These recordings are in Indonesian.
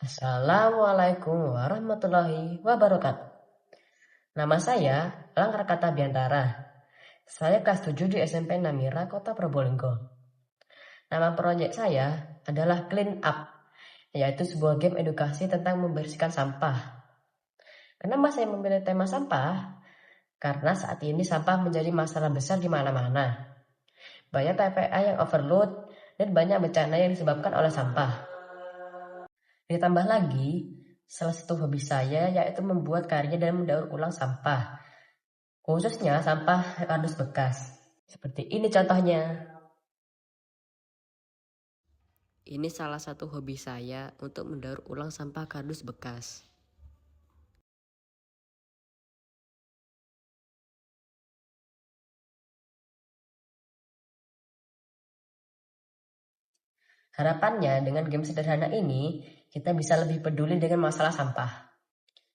Assalamualaikum warahmatullahi wabarakatuh. Nama saya Elang Rakata Biantara. Saya kelas 7 di SMP Namira, Kota Probolinggo. Nama proyek saya adalah Clean Up, yaitu sebuah game edukasi tentang membersihkan sampah. Kenapa saya memilih tema sampah? Karena saat ini sampah menjadi masalah besar di mana-mana. Banyak TPA yang overload dan banyak bencana yang disebabkan oleh sampah. Ditambah lagi, salah satu hobi saya yaitu membuat karya dan mendaur ulang sampah, khususnya sampah kardus bekas. Seperti ini contohnya. Ini salah satu hobi saya untuk mendaur ulang sampah kardus bekas. Harapannya dengan game sederhana ini, kita bisa lebih peduli dengan masalah sampah.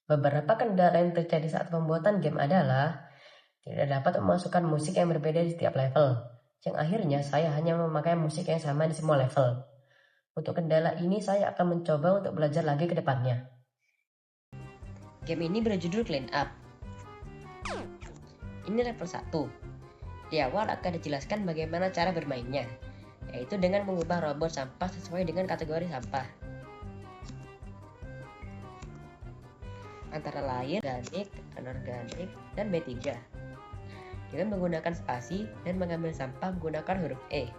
Beberapa kendala yang terjadi saat pembuatan game adalah tidak dapat memasukkan musik yang berbeda di setiap level, yang akhirnya saya hanya memakai musik yang sama di semua level. Untuk kendala ini saya akan mencoba untuk belajar lagi ke depannya. Game ini berjudul Clean Up. Ini level 1. Di awal akan dijelaskan bagaimana cara bermainnya, yaitu dengan mengubah robot sampah sesuai dengan kategori sampah. Antara lain organik, anorganik, dan B3. Dengan menggunakan spasi dan mengambil sampah menggunakan huruf E.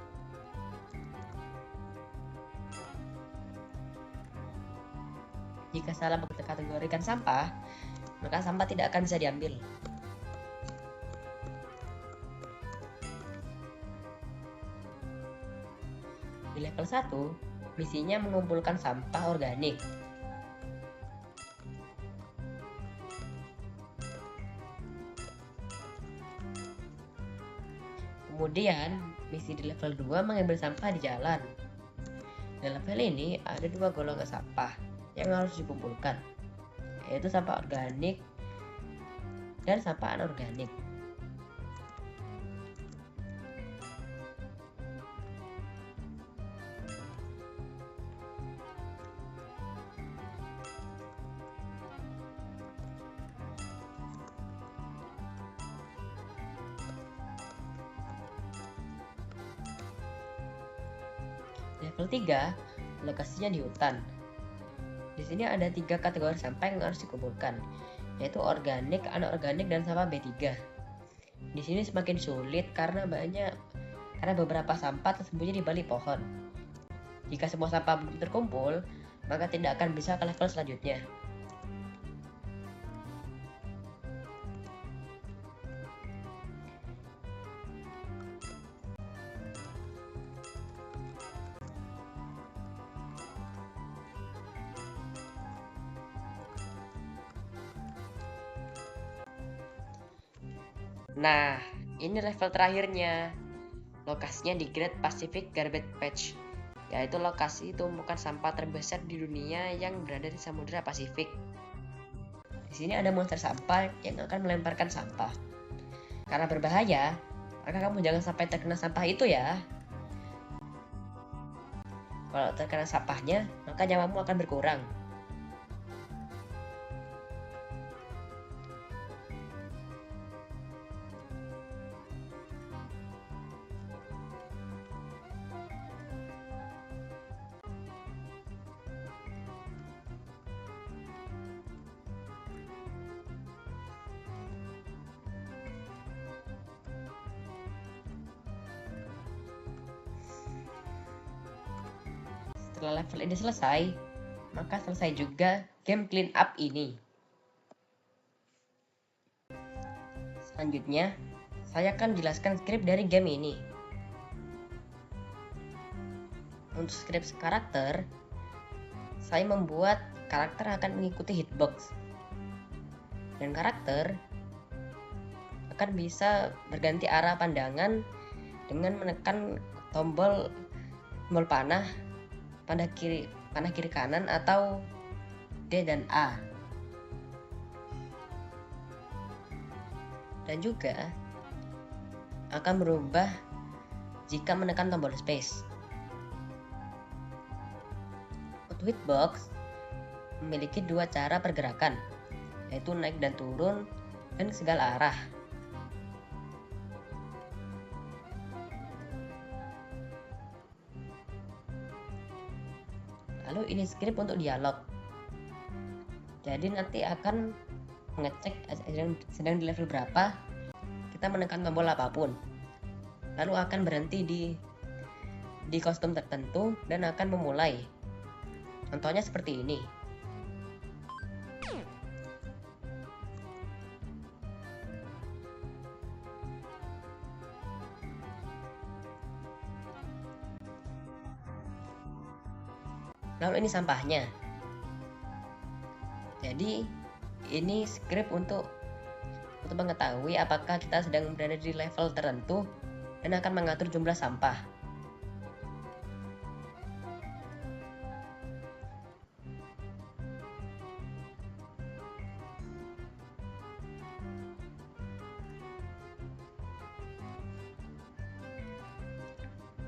Jika salah mengkategorikan sampah, maka sampah tidak akan bisa diambil. Di level 1, misinya mengumpulkan sampah organik. Kemudian, misi di level 2 mengambil sampah di jalan. Di level ini ada 2 golongan sampah yang harus dikumpulkan, yaitu sampah organik dan sampah anorganik. Level 3, lokasinya di hutan. Di sini ada 3 kategori sampah yang harus dikumpulkan, yaitu organik, anorganik, dan sampah B3. Di sini semakin sulit karena beberapa sampah tersembunyi di balik pohon. Jika semua sampah belum terkumpul, maka tidak akan bisa ke level selanjutnya. Nah, ini level terakhirnya. Lokasinya di Great Pacific Garbage Patch, yaitu lokasi tumpukan sampah terbesar di dunia yang berada di Samudra Pasifik. Di sini ada monster sampah yang akan melemparkan sampah. Karena berbahaya, maka kamu jangan sampai terkena sampah itu ya. Kalau terkena sampahnya, maka nyawamu akan berkurang. Setelah level ini selesai, maka selesai juga game Clean Up ini. Selanjutnya, saya akan jelaskan skrip dari game ini. Untuk skrip karakter, saya membuat karakter akan mengikuti hitbox. Dan karakter akan bisa berganti arah pandangan dengan menekan tombol panah kiri kanan atau D dan A. Dan juga akan berubah jika menekan tombol space. Untuk hitbox, memiliki dua cara pergerakan, yaitu naik dan turun dan segala arah. Lalu ini script untuk dialog. Jadi nanti akan mengecek sedang di level berapa, kita menekan tombol apapun. Lalu akan berhenti di kostum tertentu dan akan memulai. Contohnya seperti ini. Lalu ini sampahnya. Jadi ini script untuk mengetahui apakah kita sedang berada di level tertentu dan akan mengatur jumlah sampah.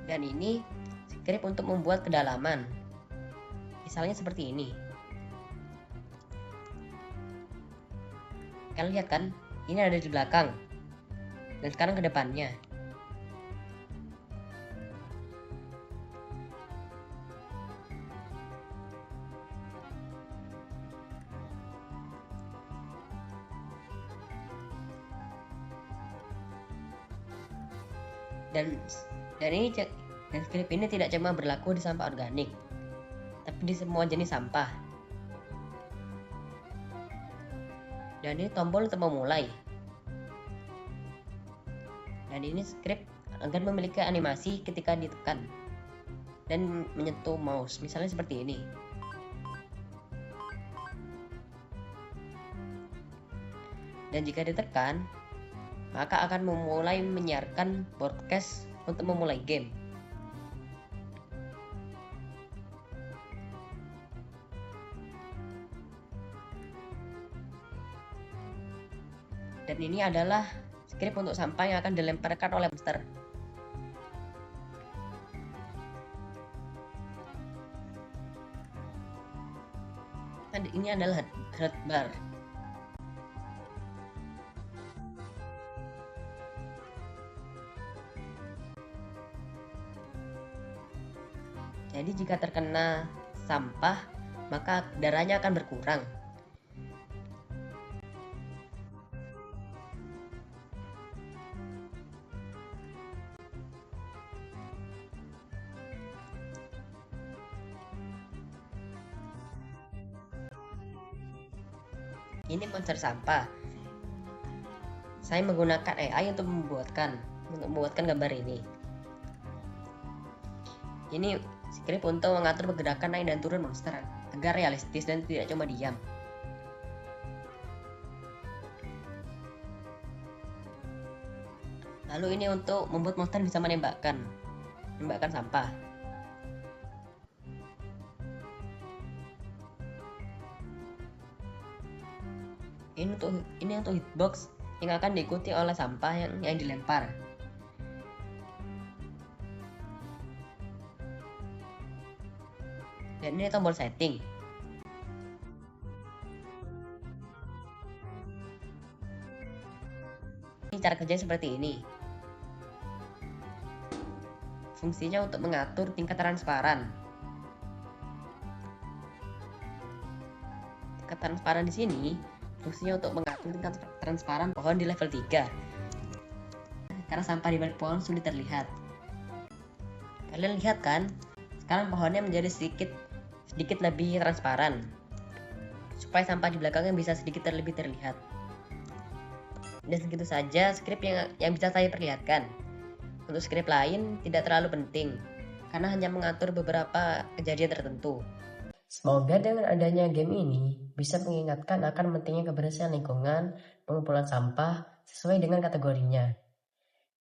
Dan ini script untuk membuat kedalaman. Misalnya seperti ini. Kalian lihat kan, ini ada di belakang. Dan sekarang ke depannya. Dan script ini tidak cuma berlaku di sampah organik, tapi di semua jenis sampah. Dan ini tombol untuk memulai. Dan ini script agar memiliki animasi ketika ditekan dan menyentuh mouse, misalnya seperti ini. Dan jika ditekan, maka akan memulai menyiarkan broadcast untuk memulai game. Dan ini adalah script untuk sampah yang akan dilemparkan oleh monster. Dan ini adalah health bar. Jadi jika terkena sampah, maka darahnya akan berkurang. Ini monster sampah. Saya menggunakan AI untuk membuatkan gambar ini. Ini script untuk mengatur pergerakan naik dan turun monster agar realistis dan tidak cuma diam. Lalu ini untuk membuat monster bisa menembakkan sampah. Ini untuk hitbox yang akan diikuti oleh sampah yang dilempar. Dan ini tombol setting. Ini cara kerja seperti ini. Fungsinya untuk mengatur tingkat transparan. Tingkat transparan di sini fungsinya untuk mengatur tingkat transparan pohon di level 3. Karena sampah di balik pohon sulit terlihat. Kalian lihat kan? Sekarang pohonnya menjadi sedikit lebih transparan. Supaya sampah di belakangnya bisa sedikit lebih terlihat. Dan segitu saja script yang bisa saya perlihatkan. Untuk script lain tidak terlalu penting, karena hanya mengatur beberapa kejadian tertentu. Semoga dengan adanya game ini bisa mengingatkan akan pentingnya kebersihan lingkungan, pengumpulan sampah sesuai dengan kategorinya.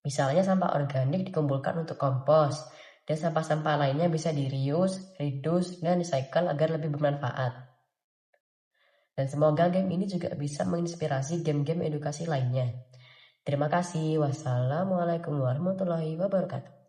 Misalnya sampah organik dikumpulkan untuk kompos, dan sampah-sampah lainnya bisa di-reuse, reduce, dan recycle agar lebih bermanfaat. Dan semoga game ini juga bisa menginspirasi game-game edukasi lainnya. Terima kasih. Wassalamualaikum warahmatullahi wabarakatuh.